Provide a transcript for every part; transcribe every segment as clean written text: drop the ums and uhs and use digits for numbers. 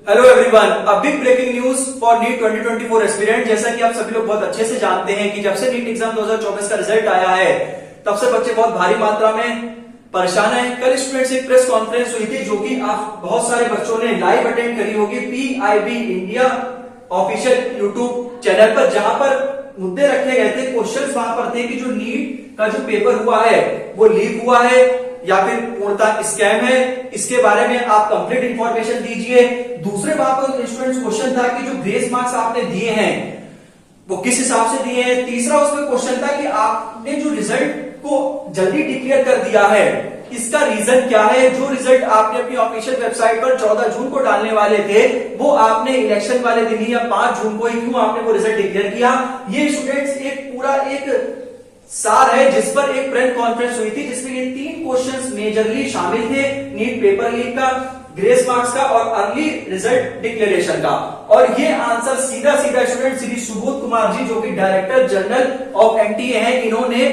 Hello everyone, a big breaking news for NEET 2024 aspirant. जैसा कि आप सभी लोग बहुत अच्छे से जानते हैं कि जब से नीट एग्जाम 2024 का रिजल्ट आया है तब से बच्चे बहुत भारी मात्रा में परेशान हैं। कल स्टूडेंट्स एक प्रेस कॉन्फ्रेंस हुई थी जो कि आप बहुत सारे बच्चों ने लाइव अटेंड करी होगी PIB India official YouTube channel पर, जहां पर मुद्दे रखे गए थे, क्वेश्चंस वहां पर थे कि जो नीट का जो पेपर हुआ है वो लीक हुआ है या फिर पूर्णतः स्कैम है, इसके बारे में आप कंप्लीट इंफॉर्मेशन दीजिए। दूसरे वहां पर स्टूडेंट्स क्वेश्चन था कि जो ग्रेस मार्क्स आपने दिए हैं वो किस हिसाब से दिए हैं। तीसरा उसमें क्वेश्चन था कि आपने जो रिजल्ट को जल्दी डिक्लेयर कर दिया है इसका रीजन क्या है। जो रिजल्ट आपने अपनी ऑफिशियल वेबसाइट पर 14 जून को डालने वाले थे वो आपने इलेक्शन वाले दिन ही या 5 जून को ही क्यों आपने वो रिजल्ट डिक्लेयर किया। ये स्टूडेंट्स एक पूरा एक सार है जिस पर एक प्रेस कॉन्फ्रेंस हुई थी जिसमें ये 3 क्वेश्चंस मेजरली शामिल थे, नीट पेपर लीक का, ग्रेस मार्क्स का और अर्ली रिजल्ट डिक्लेरेशन का। और ये आंसर सीधा सीधा स्टूडेंट श्री सुबोध कुमार जी जो कि डायरेक्टर जनरल ऑफ NTA हैं, इन्होंने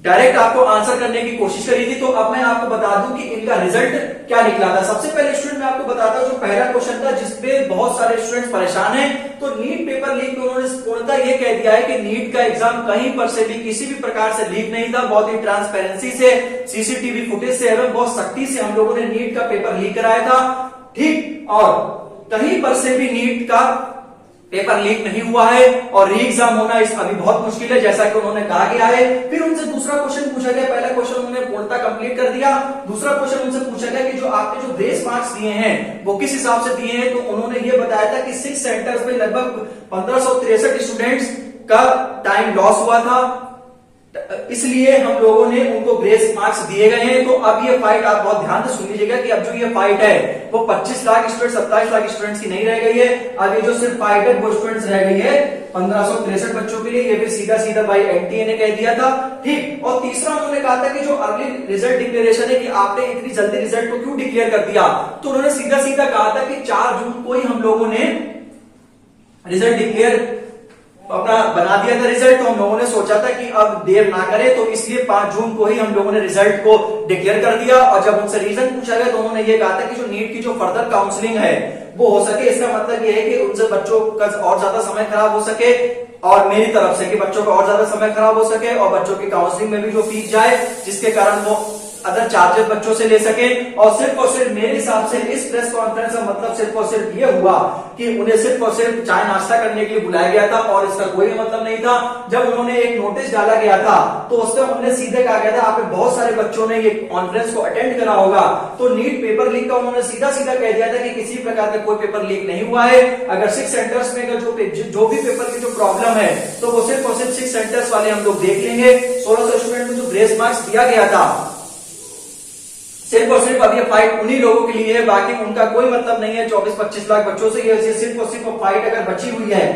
डायरेक्ट आपको आंसर करने की कोशिश करी थी। तो अब मैं आपको बता दूं कि इनका रिजल्ट क्या निकला था। सबसे पहले स्टूडेंट मैं आपको बताता हूं जो पहला क्वेश्चन था जिसपे बहुत सारे स्टूडेंट्स परेशान हैं। तो नीट पेपर लीक में उन्होंने पूर्णतः ये कह दिया है कि नीट का एग्जाम कहीं पर से भी किसी भी प्रकार से लीक नहीं था। बहुत ही ट्रांसपेरेंसी से, CCTV फुटेज से एवं बहुत सख्ती से हम लोगों ने नीट का पेपर लीक कराया था, ठीक। और कहीं पर से भी नीट का पेपर लीक नहीं हुआ है और री एग्जाम होना इस अभी बहुत मुश्किल है जैसा कि उन्होंने कहा गया है। फिर उनसे दूसरा क्वेश्चन पूछा गया, पहला क्वेश्चन उन्होंने पूर्णतः कंप्लीट कर दिया। दूसरा क्वेश्चन उनसे पूछा गया कि जो आपने जो ग्रेस मार्क्स दिए हैं वो किस हिसाब से दिए हैं। तो उन्होंने ये बताया था कि 6 सेंटर्स में लगभग 1563 स्टूडेंट्स का टाइम लॉस हुआ था, इसलिए हम लोगों ने उनको ग्रेस मार्क्स दिए गए हैं। तो अब ये फाइट आप बहुत ध्यान से सुन लीजिएगा कि अब जो ये फाइट है वो 25 लाख स्टूडेंट 27 लाख स्टूडेंट्स की नहीं रह गई है। अब ये जो सिर्फ फाइट है वो स्टूडेंट्स रह गई है 1563 बच्चों के लिए। ये भी सीधा सीधा भाई NTA ने कह दिया था, ठीक। और तीसरा उन्होंने कहा था कि जो अर्ली रिजल्ट डिक्लेरेशन है कि आपने इतनी जल्दी रिजल्ट को क्यों डिक्लेयर कर दिया। तो उन्होंने सीधा सीधा कहा था कि 4 जून को ही हम लोगों ने रिजल्ट डिक्लेयर अपना बना दिया था रिजल्ट। तो हम लोगों ने सोचा था कि अब देर ना करें, तो इसलिए 5 जून को ही हम लोगों ने रिजल्ट को डिक्लेयर कर दिया। और जब उनसे रीजन पूछा गया तो उन्होंने ये कहा था कि जो नीट की जो फर्दर काउंसलिंग है वो हो सके। इसका मतलब ये है कि उनसे बच्चों का और ज्यादा समय खराब हो सके और मेरी तरफ से कि बच्चों का और ज्यादा समय खराब हो सके और बच्चों की काउंसलिंग में भी जो फीस जाए जिसके कारण वो अदर चार्जेस बच्चों से ले सके। और सिर्फ मेरे हिसाब से इस प्रेस कॉन्फ्रेंस का मतलब सिर्फ और सिर्फ ये हुआ कि उन्हें सिर्फ और सिर्फ चाय नाश्ता करने के लिए बुलाया गया था और इसका कोई मतलब नहीं था। जब उन्होंने एक नोटिस डाला गया था तो उसमें उन्होंने सीधे कहा गया था आप बहुत सारे बच्चों ने ये कॉन्फ्रेंस को अटेंड करा होगा। तो नीट पेपर लीक का उन्होंने सीधा सीधा कह दिया था कि किसी प्रकार का कोई पेपर लीक नहीं हुआ है। अगर 6 सेंटर्स में अगर जो भी पेपर की जो प्रॉब्लम है तो वो सिर्फ और सिर्फ 6 सेंटर्स वाले हम लोग देख लेंगे। 1600 स्टूडेंट को जो ग्रेस मार्क्स दिया गया था सिर्फ और सिर्फ अब ये फाइट उन्हीं लोगों के लिए है, बाकी उनका कोई मतलब नहीं है 24-25 लाख बच्चों से। ये सिर्फ और सिर्फ फाइट अगर बची हुई है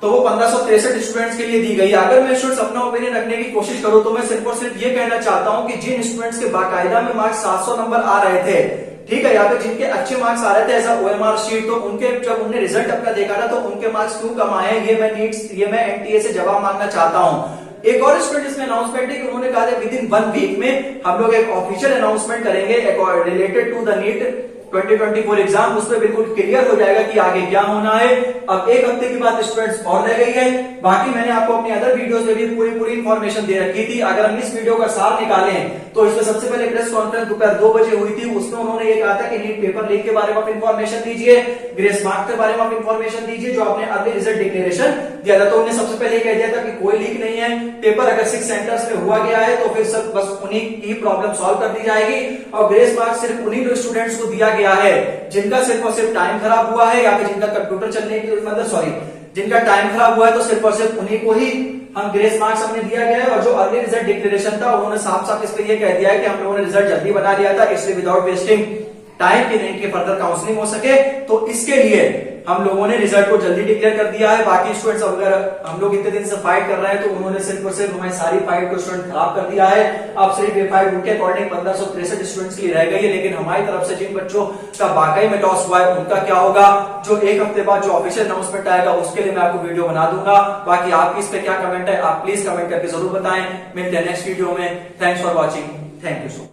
तो वो 1563 स्टूडेंट्स के लिए दी गई है। अगर मैं स्टूडेंट्स अपना ओपिनियन रखने की कोशिश करूं तो मैं सिर्फ और सिर्फ ये कहना चाहता हूं कि जिन स्टूडेंट्स के बाकायदा में मार्क्स 700 नंबर आ रहे थे, ठीक है, या फिर जिनके अच्छे मार्क्स आ रहे थे ऐसा OMR शीट, तो उनके जब उन्हें रिजल्ट अपना देखा था तो उनके मार्क्स क्यों कम आए, ये मैं NTA से जवाब मांगना चाहता हूं। एक और स्टूडेंट इसमें अनाउंसमेंट है कि उन्होंने कहा था विद इन 1 वीक में हम लोग एक ऑफिशियल अनाउंसमेंट करेंगे related to the NEET 2024 exam. उसमें बिल्कुल क्लियर हो जाएगा कि आगे क्या होना है। अब 1 हफ्ते की बात स्टूडेंट्स और रह गई है। बाकी मैंने आपको अपनी अदर वीडियोस में भी पूरी इन्फॉर्मेशन दे रखी थी। अगर हम इस वीडियो का सार निकालें तो इसमें सबसे पहले प्रेस कॉन्फ्रेंस दोपहर 2 बजे हुई थी। उसमें उन्होंने ये कहा था कि नीट पेपर लीक के बारे में आप इन्फॉर्मेशन दीजिए, ग्रेस मार्क्स के बारे में आप इन्फॉर्मेशन दीजिए जो आपने अर्ली रिजल्ट डिक्लेरेशन दिया था। तो उन्होंने सबसे पहले कह दिया था कि कोई लीक नहीं है, पेपर अगर 6 सेंटर्स में हुआ गया है तो फिर सब बस उन्हीं की प्रॉब्लम सॉल्व कर दी जाएगी और ग्रेस मार्क्स सिर्फ उन्हीं स्टूडेंट्स को दिया गया है जिनका सिर्फ और सिर्फ टाइम खराब हुआ है या फिर जिनका कंप्यूटर चलने की जिनका टाइम खराब हुआ है तो सिर्फ और सिर्फ उन्हीं को ही हम ग्रेस मार्क्स हमने दिया गया है। और जो अर्ली रिजल्ट डिक्लेरेशन था उन्होंने साफ साफ इस पे ये कह दिया है कि हम लोगों ने रिजल्ट जल्दी बना लिया था इसलिए विदाउट वेस्टिंग टाइम की नीट की फर्दर काउंसलिंग हो सके, तो इसके लिए हम लोगों ने रिजल्ट को जल्दी डिक्लेयर कर दिया है। बाकी स्टूडेंट्स अगर हम लोग इतने दिन से फाइट कर रहे हैं तो उन्होंने सिर्फ और सिर्फ हमारी सारी फाइट को स्टूडेंट खराब कर दिया है। अब सिर्फ ये फाइट उनके अकॉर्डिंग 1563 स्टूडेंट्स की रह गई है, लेकिन हमारी तरफ से जिन बच्चों का वाकई में लॉस हुआ है उनका क्या होगा, जो 1 हफ्ते बाद जो ऑफिशियल अनाउंसमेंट आएगा उसके लिए मैं आपको वीडियो बना दूंगा। बाकी आपकी इस पे क्या कमेंट है आप प्लीज कमेंट करके जरूर बताएं। मिलते हैं नेक्स्ट वीडियो में। Thanks for watching. Thank you so much.